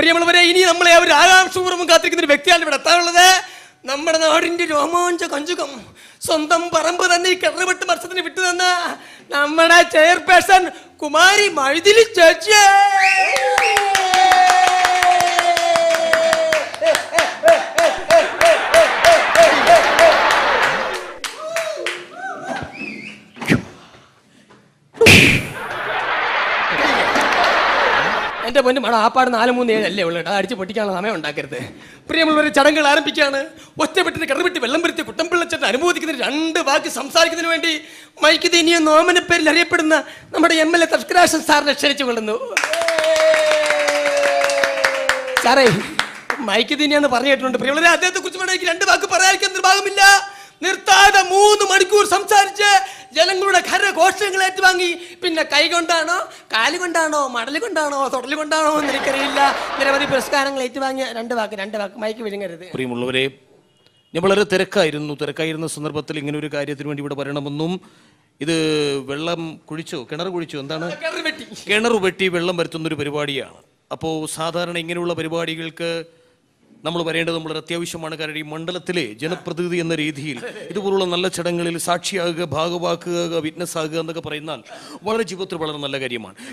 പ്രിയമുള്ളവരെ, ഇനി നമ്മളെ ഒരു ആകാംക്ഷപൂർവ്വം കാത്തിരിക്കുന്ന ഒരു വ്യക്തിയാണ് ഇവിടെ എത്താനുള്ളത്. നമ്മുടെ നാടിന്റെ രോമാഞ്ച കഞ്ചുകം, സ്വന്തം പറമ്പ് തന്നെ ഈ കിണറുപെട്ട് മത്സരത്തിന് വിട്ടുതന്ന നമ്മുടെ ചെയർപേഴ്സൺ കുമാരി മൈഥിലി ചേച്ചി. എന്റെ പൊന്നു മണം, ആപ്പാട് 437 അല്ലേ ഉള്ളു. അടിച്ച് പൊട്ടിക്കാനുള്ള സമയം ഉണ്ടാക്കരുത്. പ്രിയമുള്ളവരെ, ചടങ്ങുകൾ ആരംഭിക്കുകയാണ്. ഒറ്റപ്പെട്ടിന് കിടവിട്ട് വെള്ളം വരുത്തി കുട്ടമ്പിള്ളച്ചേട്ടൻ അനുമോദിക്കുന്നതിന് 2 വാക്ക് സംസാരിക്കുന്നതിന് വേണ്ടി മൈക്ക് ദീനിയ നോമന പേരിൽ അറിയപ്പെടുന്ന നമ്മുടെ MLA തസ്കരാശൻ സാറിനെ ക്ഷണിച്ചു കൊള്ളുന്നു. സാറേ, മൈക്ക് ദീനിയാന്ന് പറഞ്ഞിട്ടുണ്ട്. പ്രിയമുള്ളവരെ, അദ്ദേഹത്തെ കുറിച്ച് എനിക്ക് 2 വാക്ക് പറയാതിരിക്കാൻ നിർഭാഗമില്ല. നിർത്താതെ 3 മണിക്കൂർ സംസാരിച്ച് ജനങ്ങളുടെ ഘോഷങ്ങൾ ഏറ്റുവാങ്ങി. പിന്നെ കൈ കൊണ്ടാണോ, കാല് കൊണ്ടാണോ, മടൽ കൊണ്ടാണോ, തൊടൽ കൊണ്ടാണോ എന്ന് എനിക്കറിയില്ല, നിരവധി പുരസ്കാരങ്ങൾ ഏറ്റുവാങ്ങിയ 2 വാക്ക് മൈക്ക് വിഴുങ്ങരുത്. പ്രിയമുള്ളവരെ, ഞാൻ വളരെ തിരക്കായിരുന്ന സന്ദർഭത്തിൽ ഇങ്ങനെ ഒരു കാര്യത്തിന് വേണ്ടി ഇവിടെ വരണമെന്നും, ഇത് വെള്ളം കുഴിച്ചോ കിണർ കുഴിച്ചോ എന്താണ് കിണർ വെട്ടി വെള്ളം വരുത്തുന്ന ഒരു പരിപാടിയാണ്. അപ്പോൾ സാധാരണ ഇങ്ങനെയുള്ള പരിപാടികൾക്ക് നമ്മൾ വരേണ്ടത് വളരെ അത്യാവശ്യമാണ്. കാരണം ഈ മണ്ഡലത്തിലെ ജനപ്രതിനിധി എന്ന രീതിയിൽ ഇതുപോലുള്ള നല്ല ചടങ്ങുകളിൽ സാക്ഷിയാകുക, ഭാഗവാക്കുക, വിറ്റ്നസ് ആകുക എന്നൊക്കെ പറയുന്നാൽ വളരെ ജീവിതത്തിൽ വളരെ നല്ല കാര്യമാണ്.